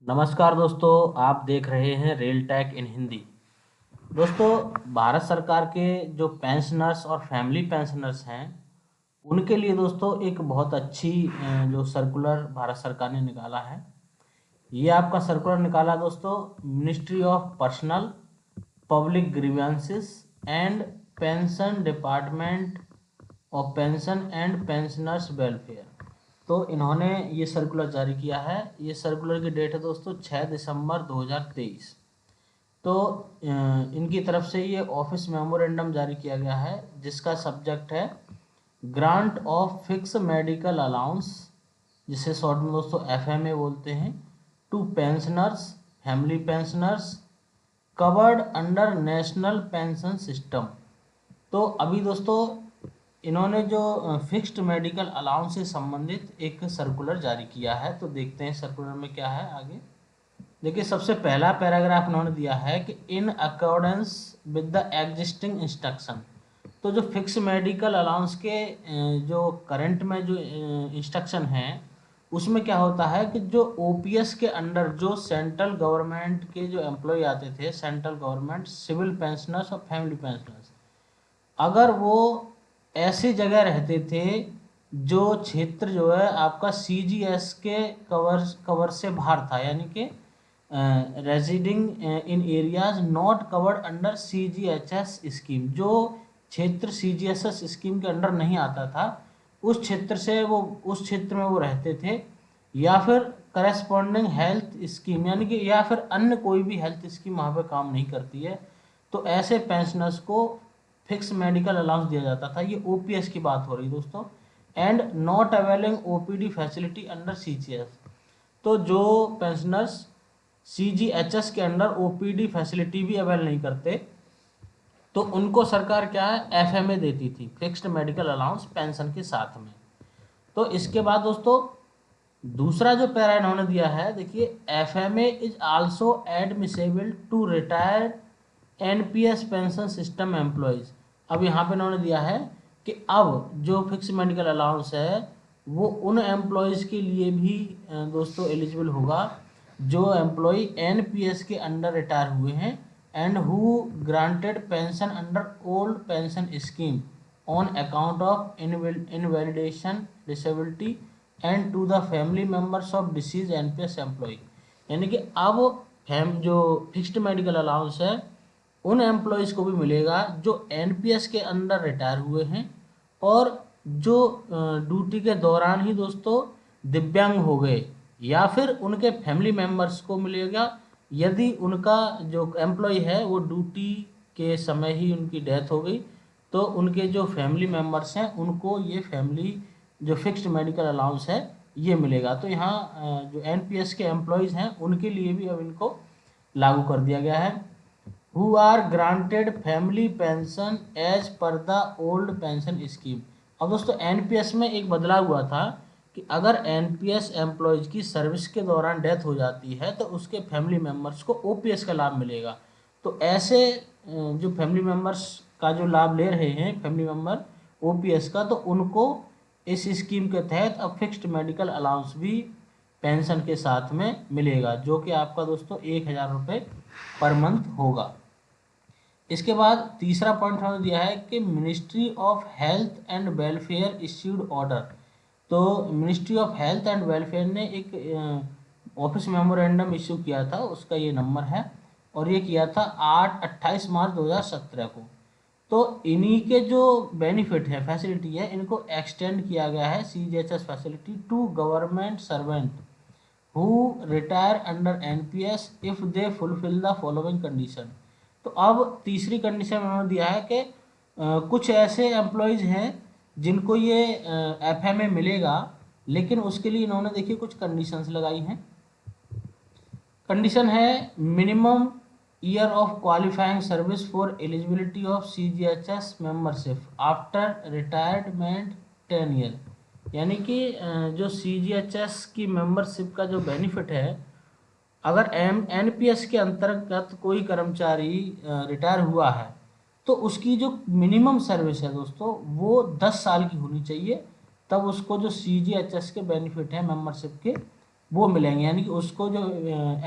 नमस्कार दोस्तों, आप देख रहे हैं रेल टैक इन हिंदी। दोस्तों, भारत सरकार के जो पेंशनर्स और फैमिली पेंशनर्स हैं, उनके लिए दोस्तों एक बहुत अच्छी जो सर्कुलर भारत सरकार ने निकाला है। ये आपका सर्कुलर निकाला दोस्तों ministry of personnel public grievances and pension department of pension and pensioners welfare. तो इन्होंने ये सर्कुलर जारी किया है। ये सर्कुलर की डेट है दोस्तों 6 दिसंबर 2023। तो इनकी तरफ से ये ऑफिस मेमोरेंडम जारी किया गया है, जिसका सब्जेक्ट है grant of fix medical allowance, जिसे शॉर्ट में दोस्तों एफएमए बोलते हैं, to pensioners, family pensioners covered under national pension system. तो अभी दोस्तों इन्होंने जो फिक्स्ड मेडिकल अलाउंस से संबंधित एक सर्कुलर जारी किया है। तो देखते हैं सर्कुलर में क्या है आगे। देखिए, सबसे पहला पैराग्राफ इन्होंने दिया है कि in accordance with the existing instruction. तो जो फिक्स मेडिकल अलाउंस के जो करंट में जो इंस्ट्रक्शन है, उसमें क्या होता है कि जो ओपीएस के अंडर जो सेंट्रल गवर्नमेंट के जो एम्प्लॉय आते थे, सेंट्रल गवर्नमेंट सिविल पेंशनर्स और फैमिली पेंशनर्स, अगर वो ऐसी जगह रहते थे जो क्षेत्र जो है आपका सीजीएस के कवर से बाहर था, यानी कि residing in areas not covered under CGHS scheme, जो क्षेत्र सीजीएचएस स्कीम के अंडर नहीं आता था, उस क्षेत्र से वो उस क्षेत्र में वो रहते थे, या फिर करस्पॉन्डिंग हेल्थ स्कीम, यानी कि या फिर अन्य कोई भी हेल्थ स्कीम वहाँ पे काम नहीं करती है, तो ऐसे पेंशनर्स को फिक्स मेडिकल अलाउंस दिया जाता था। ये ओपीएस की बात हो रही है दोस्तों। And not availing OPD facility under CGS. तो जो पेंशनर्स सीजीएचएस के अंडर ओपीडी फैसिलिटी भी अवेल नहीं करते, तो उनको सरकार क्या है एफएमए देती थी, फिक्स्ड मेडिकल अलाउंस पेंशन के साथ में। तो इसके बाद दोस्तों दूसरा जो पैरा इन्होंने दिया है, देखिए, FMA is also admissible to retired NPS pension system employees. अब यहाँ पे इन्होंने दिया है कि अब जो फिक्स मेडिकल अलाउंस है वो उन एम्प्लॉयज़ के लिए भी दोस्तों एलिजिबल होगा जो एम्प्लॉय एनपीएस के अंडर रिटायर हुए हैं and who granted pension under old pension scheme on account of invalidation disability and to the family members of deceased NPS employ. यानी कि अब जो फिक्स्ड मेडिकल अलाउंस है उन एम्प्लॉयज़ को भी मिलेगा जो एनपीएस के अंदर रिटायर हुए हैं और जो ड्यूटी के दौरान ही दोस्तों दिव्यांग हो गए, या फिर उनके फैमिली मेम्बर्स को मिलेगा यदि उनका जो एम्प्लॉय है वो ड्यूटी के समय ही उनकी डेथ हो गई, तो उनके जो फैमिली मेम्बर्स हैं उनको ये फैमिली जो फिक्स्ड मेडिकल अलाउंस है ये मिलेगा। तो यहाँ जो एनपीएस के एम्प्लॉयज़ हैं उनके लिए भी अब इनको लागू कर दिया गया है। Who are granted family pension as per the old pension scheme. अब दोस्तों एनपीएस में एक बदलाव हुआ था कि अगर एनपीएस एम्प्लॉयज की सर्विस के दौरान डेथ हो जाती है तो उसके फैमिली मेम्बर्स को ओपीएस का लाभ मिलेगा। तो ऐसे जो फैमिली मेम्बर्स का जो लाभ ले रहे हैं फैमिली मेम्बर ओपीएस का, तो उनको इस स्कीम के तहत अब फिक्स्ड मेडिकल अलाउंस भी पेंशन के साथ में मिलेगा, जो कि आपका दोस्तों 1,000 रुपये पर मंथ होगा। इसके बाद तीसरा पॉइंट हमने दिया है कि ministry of health and welfare issued order. तो ministry of health and welfare ने एक ऑफिस मेमोरेंडम इश्यू किया था, उसका ये नंबर है, और ये किया था 28 मार्च 2017 को। तो इन्हीं के जो बेनिफिट है, फैसिलिटी है, इनको एक्सटेंड किया गया है CGHS facility to government servant who retire under NPS if they fulfil the following condition. तो अब तीसरी कंडीशन उन्होंने दिया है कि कुछ ऐसे एम्प्लॉयज़ हैं जिनको ये एफएमए मिलेगा, लेकिन उसके लिए इन्होंने देखिए कुछ कंडीशंस लगाई हैं। कंडीशन है minimum year of qualifying service for eligibility of CGHS membership after retirement 10 year. यानी कि जो सीजीएचएस की मेंबरशिप का जो बेनिफिट है, अगर एनपीएस के अंतर्गत कोई कर्मचारी रिटायर हुआ है तो उसकी जो मिनिमम सर्विस है दोस्तों वो 10 साल की होनी चाहिए, तब उसको जो सीजीएचएस के बेनिफिट है मेंबरशिप के वो मिलेंगे, यानी कि उसको जो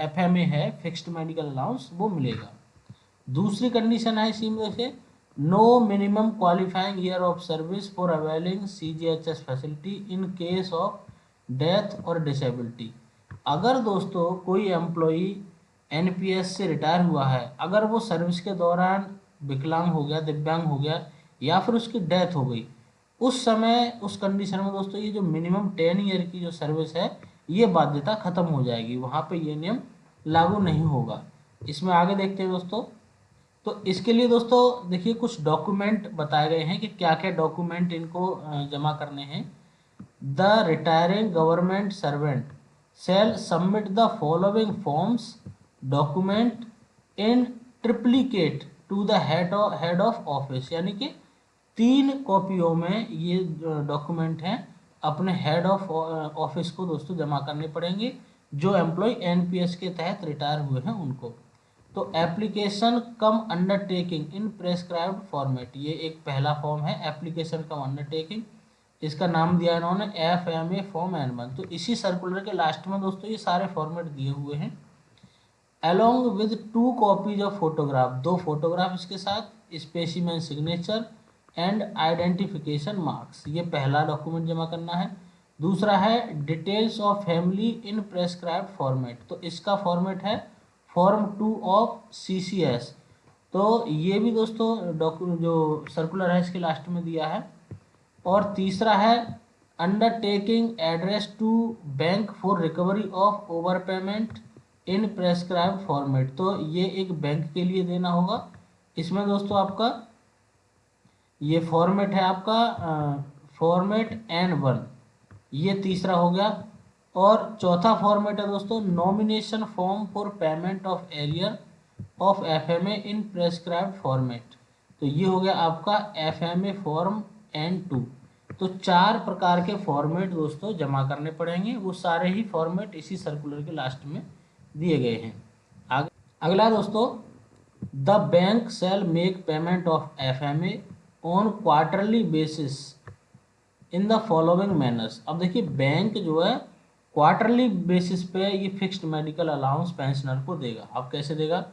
एफएमए है, फिक्स्ड मेडिकल अलाउंस, वो मिलेगा। दूसरी कंडीशन है इसी में से, no minimum qualifying year of service for availing CGHS facility in case of death और डिसेबिलिटी। अगर दोस्तों कोई एम्प्लॉई एनपीएस से रिटायर हुआ है, अगर वो सर्विस के दौरान विकलांग हो गया, दिव्यांग हो गया, या फिर उसकी डेथ हो गई, उस समय उस कंडीशन में दोस्तों ये जो मिनिमम 10 ईयर की जो सर्विस है, ये बाध्यता खत्म हो जाएगी, वहाँ पे ये नियम लागू नहीं होगा। इसमें आगे देखते हैं दोस्तों। तो इसके लिए दोस्तों देखिए कुछ डॉक्यूमेंट बताए गए हैं कि क्या क्या डॉक्यूमेंट इनको जमा करने हैं। The retiring government servant shall submit the following forms document in triplicate to the head of office, यानी कि 3 कॉपियों में ये डॉक्यूमेंट हैं अपने हेड ऑफ ऑफिस को दोस्तों जमा करने पड़ेंगे, जो एम्प्लॉय एनपीएस के तहत रिटायर हुए हैं उनको। तो एप्लीकेशन कम अंडरटेकिंग इन प्रेस्क्राइब्ड फॉर्मेट, ये एक पहला फॉर्म है, एप्लीकेशन कम अंडरटेकिंग, इसका नाम दिया इन्होंने एफएमए फॉर्म N1। तो इसी सर्कुलर के लास्ट में दोस्तों ये सारे फॉर्मेट दिए हुए हैं। Along with 2 copies of photograph, 2 photograph इसके साथ, specimen signature and identification marks, ये पहला डॉक्यूमेंट जमा करना है। दूसरा है details of family in prescribed format, तो इसका फॉर्मेट है फॉर्म 2 ऑफ सीसीएस। तो ये भी दोस्तों डॉक्यूमेंट जो सर्कुलर है इसके लास्ट में दिया है। और तीसरा है undertaking address to bank for recovery of overpayment in prescribed format, तो ये एक बैंक के लिए देना होगा। इसमें दोस्तों आपका ये फॉर्मेट है आपका फॉर्मेट N1, ये तीसरा हो गया। और चौथा फॉर्मेट है दोस्तों nomination form for payment of arrear of FMA in prescribed format, तो ये हो गया आपका एफएमए फॉर्म N2। तो 4 प्रकार के फॉर्मेट दोस्तों जमा करने पड़ेंगे, वो सारे ही फॉर्मेट इसी सर्कुलर के लास्ट में दिए गए हैं। आगे अगला दोस्तों, the bank shall make payment of FMA on quarterly basis in the following manners. अब देखिए बैंक जो है क्वार्टरली बेसिस पे ये फिक्स्ड मेडिकल अलाउंस पेंशनर को देगा। अब कैसे देगा?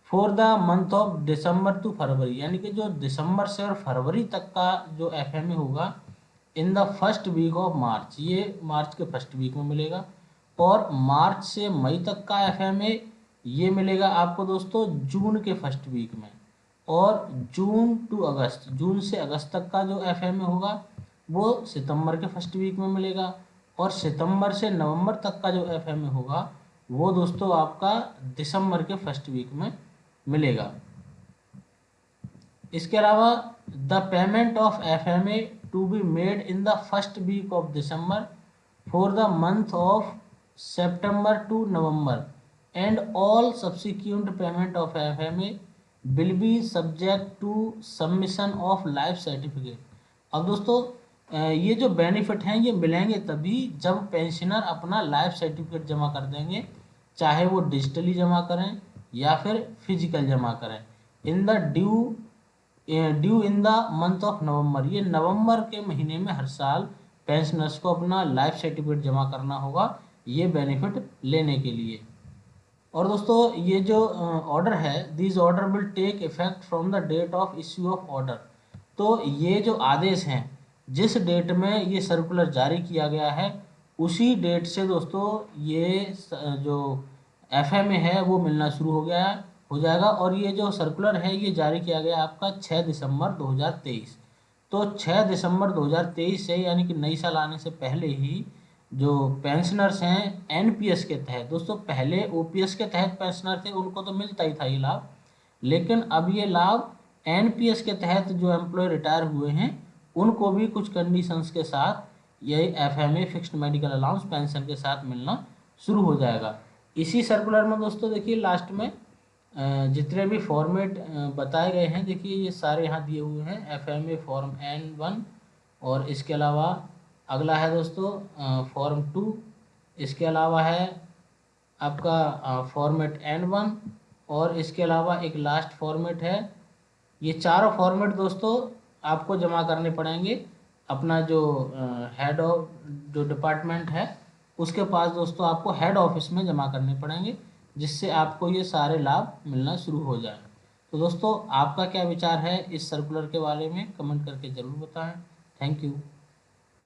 For the month of December to February, यानी कि जो दिसंबर से और फरवरी तक का जो एफएमए होगा in the first week of March, ये मार्च के फर्स्ट वीक में मिलेगा। और मार्च से मई तक का एफएमए ये मिलेगा आपको दोस्तों जून के फर्स्ट वीक में। और जून टू अगस्त, जून से अगस्त तक का जो एफएमए होगा वो सितंबर के फर्स्ट वीक में मिलेगा। और सितंबर से नवंबर तक का जो एफएमए होगा वो दोस्तों आपका दिसंबर के फर्स्ट वीक में मिलेगा। इसके अलावा the payment of FMA to be made in the first week of December for the month of September to November and all subsequent payment of FMA will be subject to submission of life certificate. अब दोस्तों ये जो benefit हैं ये मिलेंगे तभी जब pensioner अपना लाइफ सर्टिफिकेट जमा कर देंगे, चाहे वो डिजिटली जमा करें या फिर फिजिकल जमा करें, in the due in the month of November. ये नवंबर के महीने में हर साल पेंशनर्स को अपना लाइफ सर्टिफिकेट जमा करना होगा ये बेनिफिट लेने के लिए। और दोस्तों ये जो ऑर्डर है, this order will take effect from the date of issue of order. तो ये जो आदेश हैं जिस डेट में ये सर्कुलर जारी किया गया है उसी डेट से दोस्तों ये जो एफएमए है वो मिलना शुरू हो जाएगा। और ये जो सर्कुलर है ये जारी किया गया आपका 6 दिसंबर 2023। तो 6 दिसंबर 2023 से, यानी कि नई साल आने से पहले ही जो पेंशनर्स हैं एनपीएस के तहत, दोस्तों पहले ओपीएस के तहत पेंशनर थे उनको तो मिलता ही था ये लाभ, लेकिन अब ये लाभ एनपीएस के तहत जो एम्प्लॉय रिटायर हुए हैं उनको भी कुछ कंडीशंस के साथ ये एफएमए फिक्स्ड मेडिकल अलाउंस पेंशन के साथ मिलना शुरू हो जाएगा। इसी सर्कुलर में दोस्तों देखिए लास्ट में जितने भी फॉर्मेट बताए गए हैं देखिए ये सारे यहाँ दिए हुए हैं, एफएमए फॉर्म N1, और इसके अलावा अगला है दोस्तों फॉर्म 2, इसके अलावा है आपका फॉर्मेट N1, और इसके अलावा एक लास्ट फॉर्मेट है। ये चारों फॉर्मेट दोस्तों आपको जमा करने पड़ेंगे अपना जो हेड ऑफ जो डिपार्टमेंट है उसके पास दोस्तों आपको हेड ऑफिस में जमा करने पड़ेंगे, जिससे आपको ये सारे लाभ मिलना शुरू हो जाए। तो दोस्तों आपका क्या विचार है इस सर्कुलर के बारे में, कमेंट करके ज़रूर बताएं। Thank you.